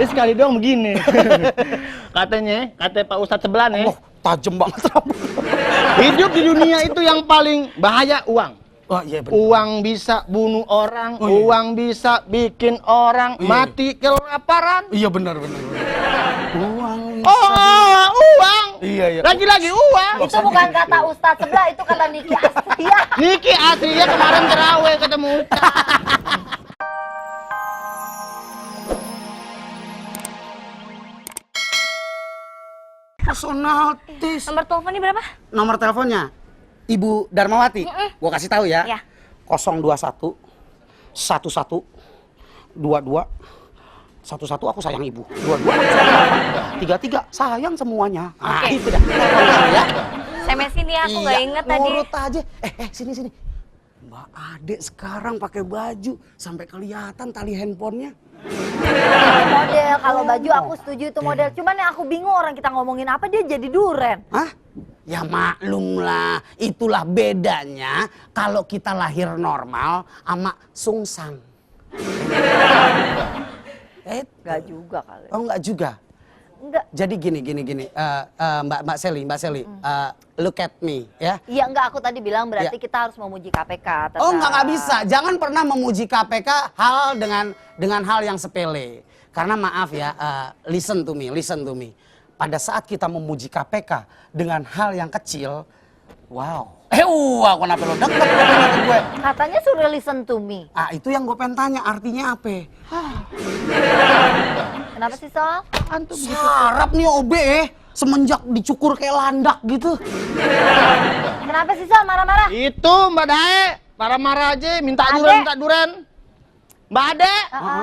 Sekali doang begini. Katanya Pak Ustadz sebelah nih. Oh, tajam banget. Hidup di dunia itu yang paling bahaya uang. Oh, iya benar. Uang bisa bunuh orang, Oh, iya. uang bisa bikin orang Iya. mati kelaparan. Iya benar. Uang. Oh, uang. Iya. Lagi-lagi uang. Itu bukan kata Ustadz sebelah, itu kata Niki Astria. Niki aslinya kemarin terawih ketemu Ustadz. Personaltis. Nomor teleponnya berapa? Nomor teleponnya Ibu Darmawati. Gua kasih tahu ya. Ya. 021 11 22 11 aku sayang ibu. 22 aku sayang bapak. 33 sayang semuanya. Ah, Oke. itu dah. Ya. SMS ini aku nggak inget tadi. Nurut aja. Sini. Mbak Ade sekarang pakai baju sampai kelihatan tali handphonenya. Itu model, kalau baju aku setuju itu model. Cuman yang aku bingung orang kita ngomongin apa dia jadi duren. Hah? Ya maklum lah, itulah bedanya kalau kita lahir normal sama sungsang. Enggak juga kali. Oh enggak juga. Enggak. Jadi gini. Mbak Sally, look at me ya. Iya enggak, aku tadi bilang berarti Ya. kita harus memuji KPK. Tetap. Oh enggak bisa. Jangan pernah memuji KPK hal dengan hal yang sepele. Karena maaf ya, listen to me. Pada saat kita memuji KPK dengan hal yang kecil, wow. Kenapa lo deket ke gue? Katanya suruh listen to me. Ah, itu yang gue pengen tanya, artinya apa? Kenapa sih Sol? Sarap nih OB semenjak dicukur kayak landak gitu. Kenapa sih Sol marah-marah? Itu Mbak Dae, marah-marah aja, minta duren. Mbak Ade,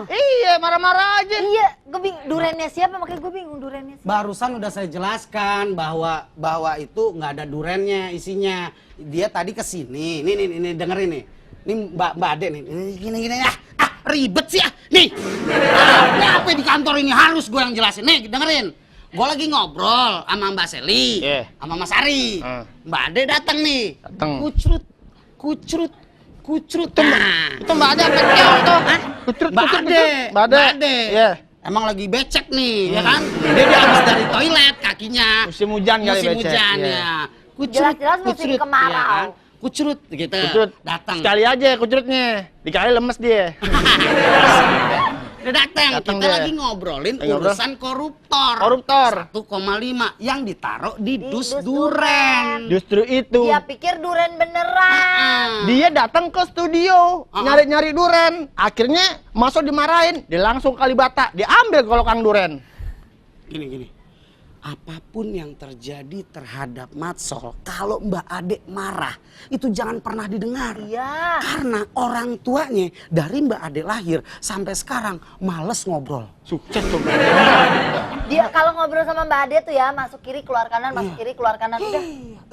iya marah-marah aja. Iya, gue bingung durennya siapa, makanya gue bingung durennya siapa. Barusan udah saya jelaskan bahwa itu nggak ada durennya isinya. Dia tadi kesini, nih dengerin nih. Ini Mbak Ade nih, gini ribet sih nih. Ini apa di kantor ini harus gue yang jelasin nih, dengerin. Gue lagi ngobrol sama Mbak Seli, sama Mas Ari. Mbak Ade datang nih, kucrut. Itu Mbak Ade kecil tuh. Mbak Ade. Iya. Emang lagi becek nih, ya kan? Dia habis dari toilet kakinya. Musim hujan kali Musim becek. hujan Iya. ya. Jelas-jelas musim kemarau. ya kan? Kucrut gitu. Datang. Sekali aja kucrutnya. Dikali lemes dia. Udah datang. Datang Kita dia. lagi ngobrolin Ngobrol. urusan koruptor. 1,5 yang ditaruh di dus duren. Justru itu. Dia pikir duren beneran. Dia datang ke studio nyari-nyari duren. Akhirnya masuk dimarahin. Dia langsung Kalibata. Dia ambil kolokang duren. Gini. Apapun yang terjadi terhadap Matsol, kalau Mbak Ade marah, itu jangan pernah didengar. Iya. Karena orang tuanya dari Mbak Ade lahir sampai sekarang males ngobrol. Sukses tuh. Dia kalau ngobrol sama Mbak Ade tuh ya, masuk kiri keluar kanan, masuk kiri keluar kanan. Udah.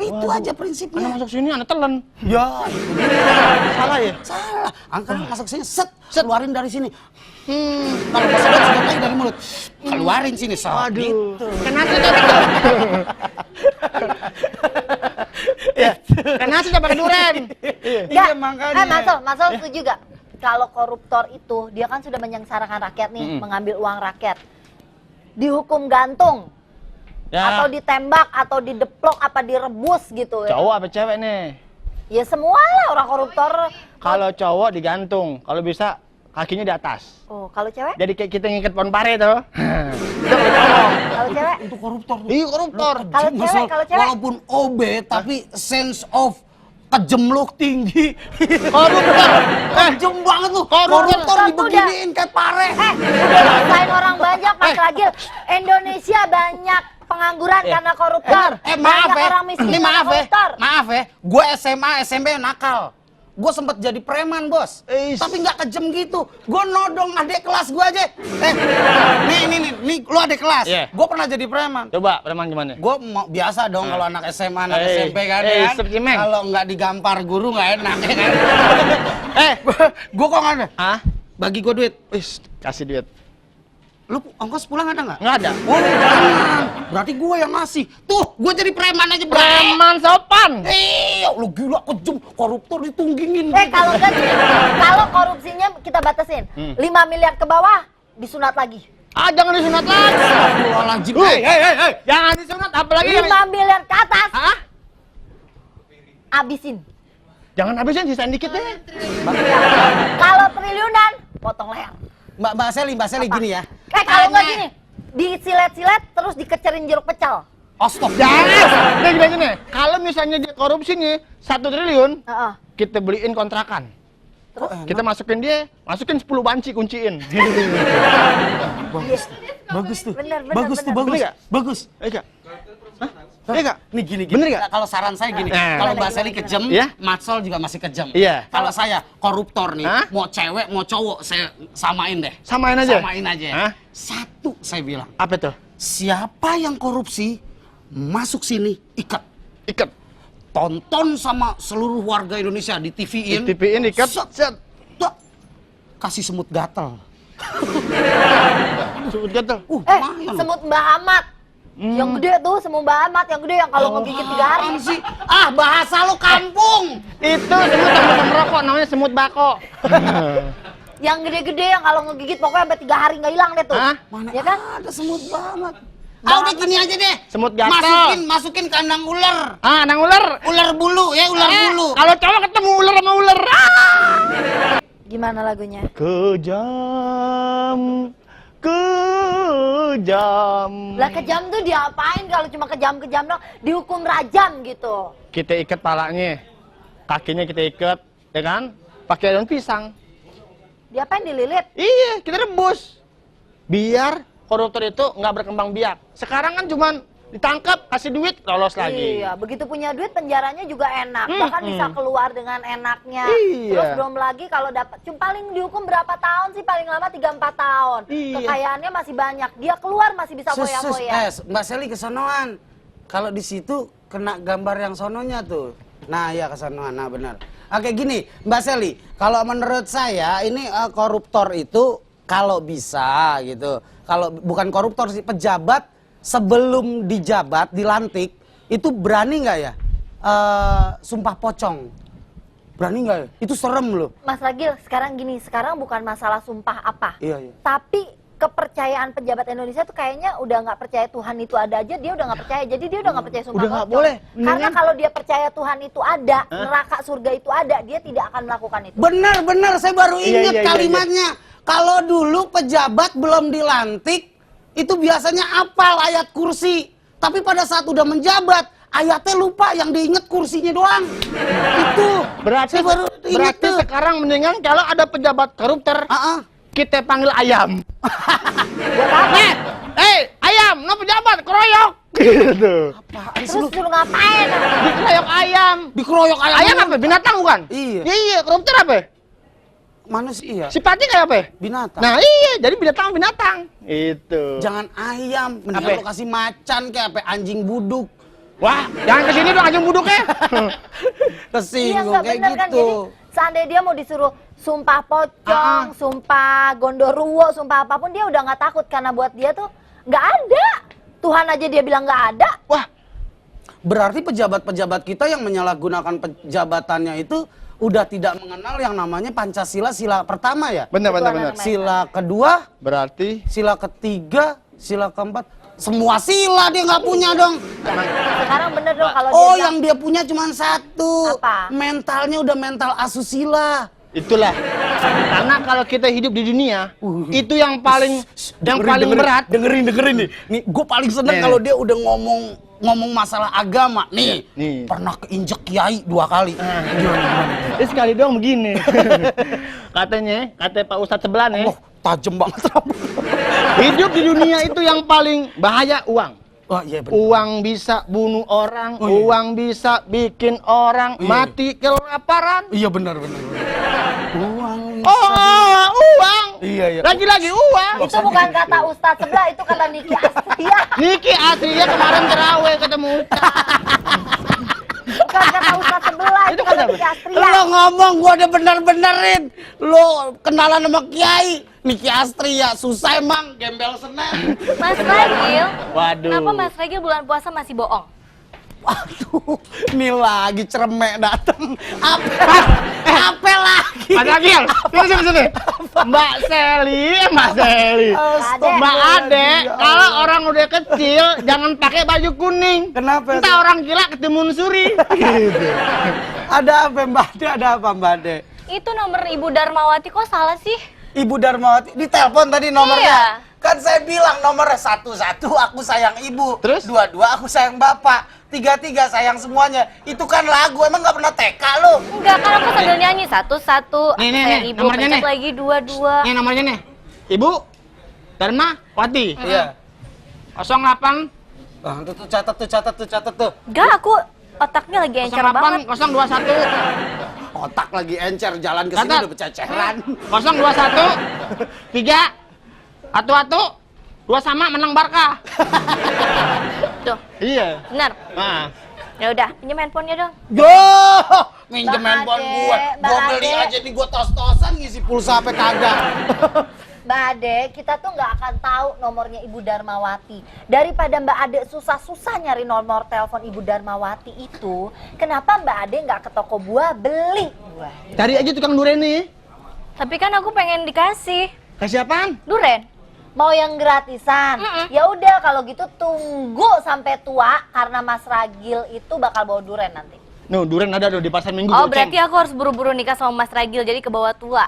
Itu aja prinsipnya. Anak masuk sini anak telan. Ya, itu Salah ya? salah. Angkat masuk sini, set, keluarin dari sini. Kalau mau sedot lagi dari mulut. Keluarin sini, so. Aduh. Gitu. Kenapa coba? Ya, kenapa coba pakai duren? Enggak. makanya. Masal setuju gak? Kalau koruptor itu, dia kan sudah menyengsarakan rakyat nih, mengambil uang rakyat. Dihukum gantung. Ya. Atau ditembak, atau dideplok, apa direbus gitu ya. Cowok apa cewek nih? Ya semua lah orang koruptor. Kalau cowok digantung, kalau bisa kakinya di atas. Oh, kalau cewek? Jadi kayak kita ngikat pohon pare tuh. Kalau cewek? Itu koruptor. Iya koruptor. Kalau cewek? Walaupun OB, tapi sense of kejemluk tinggi. Koruptor. Kejem banget lu. Koruptor Koruptor tuh dibeginiin kayak pare. Udah rasain orang banyak Mas Ragil. Indonesia banyak pengangguran karena koruptor. Maaf Banyak ya. orang miskin Ini karena koruptor. maaf ya. Gue SMA, SMP nakal. Gue sempet jadi preman, bos. Tapi nggak kejem gitu. Gue nodong adik kelas gue aja. Nih, lu adik kelas. Iya. Gue pernah jadi preman. Coba preman gimana? Gue biasa dong kalau anak SMA, anak SMP kan. seperti Meng. Kalau nggak digampar guru nggak enak ya kan. Gue kok nggak ada. Hah? Bagi gue duit. Kasih duit. Lu ongkos pulang ada nggak? Nggak ada. Oh, jangan. Berarti gue yang ngasih. Tuh, gue jadi preman aja, Bro. Preman sopan. Lu gila kejem, koruptor ditunggingin. Kalau enggak gini, kalau korupsinya kita batasin 5 miliar ke bawah disunat lagi. Jangan disunat lagi. Astagfirullahaladzim. Hei. Jangan disunat, apalagi 5 miliar ke atas, Hah? abisin. Jangan habisin, sisain dikit deh. Kalau triliunan, potong leher. Mbak Seli gini ya. Kalau nggak gini, disilet-silet terus dikecerin jeruk pecel. Jangan. Nih gini. Kalau misalnya dia korupsi nih 1 triliun, Heeh. kita beliin kontrakan. Terus? Kita masukin 10 banci, kunciin. Bagus tuh. Bener. Bener nggak? Bagus. Iya. Iya nggak? Nih gini. Bener nggak? Kalau saran saya gini, Nah. kalau Mbak Seli kejam, Iya. Matsol juga masih kejam. Iya. Kalau saya koruptor nih, Hah? mau cewek, mau cowok, saya samain deh. Samain aja? Samain aja. Hah? Satu saya bilang, Apa tuh? siapa yang korupsi, masuk sini, ikat. Ikat. Tonton sama seluruh warga Indonesia di TV-in. Di TV-in ikat. Set. Tuh. Kasih semut gatel. Sebut gatel. Lumayan loh. Semut Mbah Ahmad. Yang gede tuh, semut Mbah Ahmad yang gede yang kalau ngegigit 3 hari. Apaan sih? Bahasa lu kampung. Itu semut sama merokok, namanya semut bako. Yang gede-gede yang kalau ngegigit pokoknya sampai 3 hari nggak hilang deh tuh. Hah? Mana Ya kan? ada semut banget. Udah gini aja deh. Semut gatel. Masukin kandang ular. Nang ular. Ular bulu ya, ular bulu. Kalau cowok ketemu ular sama ular. Gimana lagunya? Kejam. Lah kejam tuh diapain kalau cuma kejam-kejam dong? Dihukum rajam gitu. Kita ikat palanya, kakinya kita ikat, ya kan? Pakai daun pisang. Diapain dililit? Iya, kita rebus. Biar koruptor itu nggak berkembang biak. Sekarang kan cuman ditangkap, kasih duit, lolos lagi. Iya, begitu punya duit penjaranya juga enak. Bahkan bisa keluar dengan enaknya. Iya. Terus belum lagi kalau dapat paling dihukum berapa tahun sih? Paling lama 3-4 tahun. Iya. Kekayaannya masih banyak. Dia keluar masih bisa foya-foya. Mbak Seli kesonoan. Kalau di situ kena gambar yang sononya tuh. Nah, ya kesonoan. Nah, benar. Oke, gini, Mbak Seli, kalau menurut saya ini koruptor itu kalau bisa gitu. Kalau bukan koruptor sih, pejabat sebelum dijabat, dilantik, itu berani nggak ya sumpah pocong? Berani nggak ya? Itu serem loh. Mas Ragil, sekarang gini, sekarang bukan masalah sumpah apa. Iya. Tapi kepercayaan pejabat Indonesia tuh kayaknya udah nggak percaya Tuhan itu ada aja, dia udah nggak percaya. Jadi dia udah nggak percaya sumpah Udah nggak pocong. boleh. Karena Mendingan- kalau dia percaya Tuhan itu ada, neraka surga itu ada, dia tidak akan melakukan itu. Benar, saya baru ingat Iya. kalimatnya. Kalau dulu pejabat belum dilantik, itu biasanya hafal ayat kursi. Tapi pada saat udah menjabat, ayatnya lupa, yang diinget kursinya doang. Itu. Berarti Saya baru ingat tuh. sekarang mendingan kalau ada pejabat koruptor, kita panggil ayam. Buat apa? Ayam, no pejabat, keroyok. Gitu. Terus suruh ngapain? Dikeroyok ayam. Dikeroyok ayam. Ayam apa? Binatang bukan? Iya. Iya, koruptor apa? Manusia. Sifatnya kayak apa? Binatang. Nah iya, jadi binatang. Itu. Jangan ayam, Apa? mendingan lo kasih macan kayak apa anjing buduk. Wah, jangan kesini dong anjing buduknya. Kesinggung nggak kayak bener kan? gitu. Jadi seandainya dia mau disuruh sumpah pocong, sumpah gondoruo, sumpah apapun, dia udah nggak takut karena buat dia tuh nggak ada. Tuhan aja dia bilang nggak ada. Wah, Berarti pejabat-pejabat kita yang menyalahgunakan jabatannya itu udah tidak mengenal yang namanya Pancasila, sila pertama ya? benar. Sila kedua, Berarti sila ketiga, sila keempat, semua sila dia nggak punya dong. Sekarang bener dong kalau Oh, dia yang dia punya cuma satu. Apa? Mentalnya udah mental asusila. itulah. Karena kalau kita hidup di dunia, itu yang paling berat. Dengerin nih. Nih, gue paling seneng Nih. kalau dia udah ngomong masalah agama. Nih, Nih. pernah keinjek kiai 2 kali. Sekali doang begini. Katanya Pak Ustadz sebelah nih, Oh, tajem banget. hidup di dunia itu yang paling bahaya uang. Oh iya bener. Uang bisa bunuh orang, Oh, iya. uang bisa bikin orang Iya. mati kelaparan. Iya benar. Uang. Uang. Iya. Lagi-lagi uang. itu bukan kata Ustadz sebelah, itu kata Niki Astria. Niki aslinya kemarin terawih ketemu Ustadz. Bukan kata Ustadz sebelah, itu kata Niki Astria. Lo ngomong gua udah bener-benerin. Lo kenalan sama kiai Niki Astria, susah emang gembel Senen. Mas Ragil, Waduh. kenapa Mas Ragil bulan puasa masih bohong? Waduh, ini lagi ceremek dateng. Apa lagi? Mas Agil, sini. Mbak Seli. Mbak Ade, kalau orang udah kecil jangan pakai baju kuning. Kenapa? Entah orang gila ketemu suri. Gitu. Ada apa Mbak Ade? Ada apa Mbak Ade? Itu nomor Ibu Darmawati kok salah sih? Ibu Darmawati ditelepon tadi nomornya. Iya. Kan saya bilang nomornya 11 aku sayang ibu. Terus? 22 aku sayang bapak. 33 sayang semuanya. Itu kan lagu, emang nggak pernah TK lo? Enggak, kan aku sambil nyanyi 11. Nih, Sayang Ibu, nomornya pencet nih. lagi 22. Ini nomornya nih. Ibu Darmawati. Iya. 08 tuh catat tuh. Enggak, aku otaknya lagi encer banget. 021 Otak lagi encer, jalan ke sini Catat. udah bececeran. 021 3 atu 2 sama menang Barca. Tuh, Iya. benar. Nah. Ya udah, pinjam handphonenya dong. Yo, minjem Mbak handphone Ade, gua. Mbak Gua beli Ade. aja nih, gua tos-tosan ngisi pulsa apa kagak. Mbak Ade, kita tuh nggak akan tahu nomornya Ibu Darmawati. Daripada Mbak Ade susah-susah nyari nomor telepon Ibu Darmawati itu, kenapa Mbak Ade nggak ke toko buah beli buah? Cari aja tukang duren nih. Tapi kan aku pengen dikasih Kasih apaan? duren. Mau yang gratisan? Ya udah kalau gitu tunggu sampai tua karena Mas Ragil itu bakal bawa duren nanti. Nuh, duren ada tuh di pasar Minggu. Oh, goceng. berarti aku harus buru-buru nikah sama Mas Ragil jadi ke bawah tua.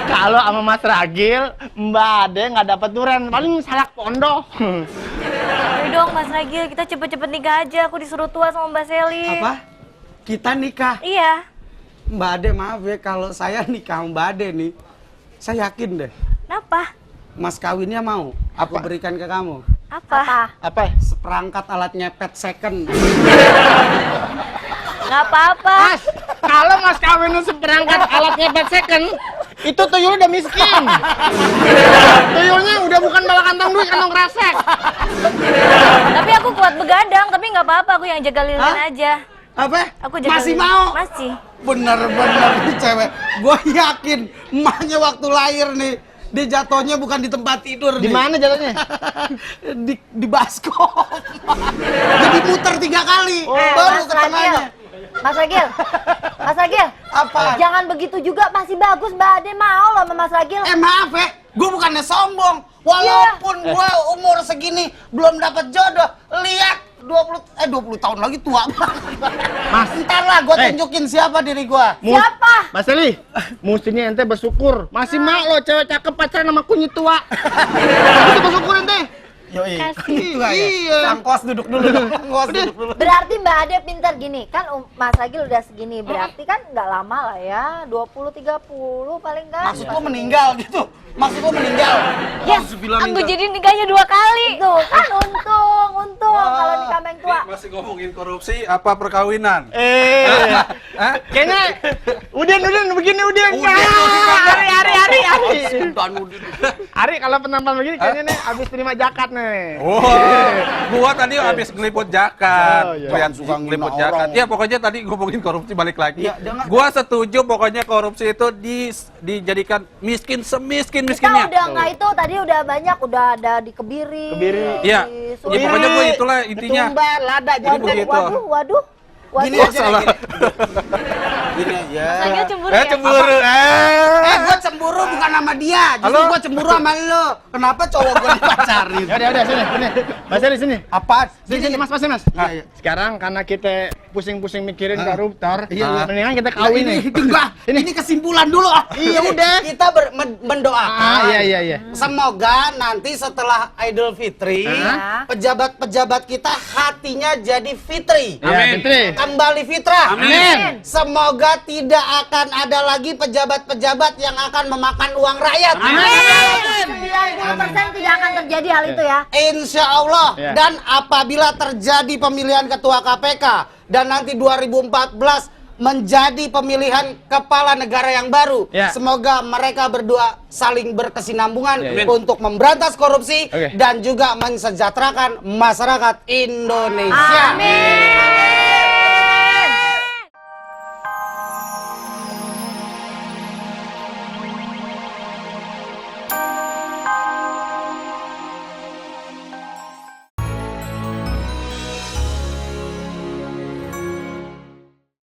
Kalau sama Mas Ragil, Mbak Ade nggak dapat duren, paling salak pondok. Ayo dong Mas Ragil, kita cepet-cepet nikah aja. Aku disuruh tua sama Mbak Seli. Apa? Kita nikah. Iya. Mbak Ade maaf ya, kalau saya nikah sama Mbak Ade nih, saya yakin deh, Kenapa? mas kawinnya mau aku berikan ke kamu. Apa? Apa? Seperangkat alat nyepet second. Nggak apa-apa. Mas, kalau Mas kawin seperangkat alat nyepet second, itu tuyul udah miskin. Tuyulnya udah bukan bawa kantong duit, kantong kresek. Tapi aku kuat begadang, tapi nggak apa-apa. Aku yang jaga lilin Hah? aja. Apa? Aku jaga Masih lilin. mau? Masih. Bener-bener nih cewek. Gue yakin emaknya waktu lahir nih, dia jatuhnya bukan di tempat tidur Di nih. mana jalannya? di baskom. Jadi muter 3 kali. Baru Mas ke Ragil, tengahnya. Mas Ragil, Mas Ragil, Apa? jangan begitu juga, masih bagus Mbak Ade mau loh sama Mas Ragil. Maaf ya, gue bukannya sombong. Walaupun gue umur segini belum dapat jodoh, lihat 20 tahun lagi tua banget. Mas. Ntar lah gue tunjukin siapa diri gue. Siapa? Mas Eli, mestinya ente bersyukur. Masih mau lo cewek cakep pacaran sama kunyit tua. Itu bersyukur ente. Yoi. Kasih. Iya. Angkos duduk dulu. Angkos duduk dulu. Berarti Mbak Ade pintar gini, kan Mas Ragil udah segini, berarti kan nggak lama lah ya, 20-30 paling kan. Maksud lo meninggal gitu? Maksud lo meninggal? Yes, aku jadi nikahnya 2 kali. Tuh kan untung kalau nikah sama yang tua. Masih ngomongin korupsi apa perkawinan? Hah? Kayaknya Udin begini Udin. Udin, Ari. Dan Udin. Ari kalau penampilan begini kayaknya nih abis terima zakat nih. Oh, gua tadi habis ngeliput zakat. Oh, iya. Lihat Suka ngina ngeliput orang. zakat. Ya pokoknya tadi ngomongin korupsi balik lagi. Iya, jangan- Gua setuju pokoknya korupsi itu dijadikan miskin Kita semiskin-miskinnya. udah nggak itu tadi udah banyak, udah ada di Kebiri. Kebiri. Iya. di Ya Sumber. pokoknya gua itulah intinya. Ketumbar, lada, Jadi jadi begitu. Waduh. Gini Oh, aja salah. Gini aja. Mas Ragil cemburu ya? Cemburu. Gue cemburu bukan sama dia, justru Halo? gue cemburu sama lo. Kenapa cowok gue dipacarin? Ya udah sini. Mas Eli sini. Apa? Sini Mas, Mas. Nah, iya. Sekarang karena kita pusing-pusing mikirin koruptor, Iya. mendingan kita kawin nih. Ini kesimpulan dulu. Iya, udah. Kita mendoakan. Iya. Semoga nanti setelah Idul Fitri, Hah? pejabat-pejabat kita hatinya jadi fitri. Iya, Amin. Fitri. Kembali fitrah. Amin. Semoga tidak akan ada lagi pejabat-pejabat yang akan memakan uang rakyat. Amin. 90% tidak akan terjadi hal itu ya. Insya Allah. Ya. Dan apabila terjadi pemilihan ketua KPK dan nanti 2014 menjadi pemilihan kepala negara yang baru, Ya. semoga mereka berdua saling berkesinambungan Ya. untuk memberantas korupsi Oke. dan juga mensejahterakan masyarakat Indonesia. Amin.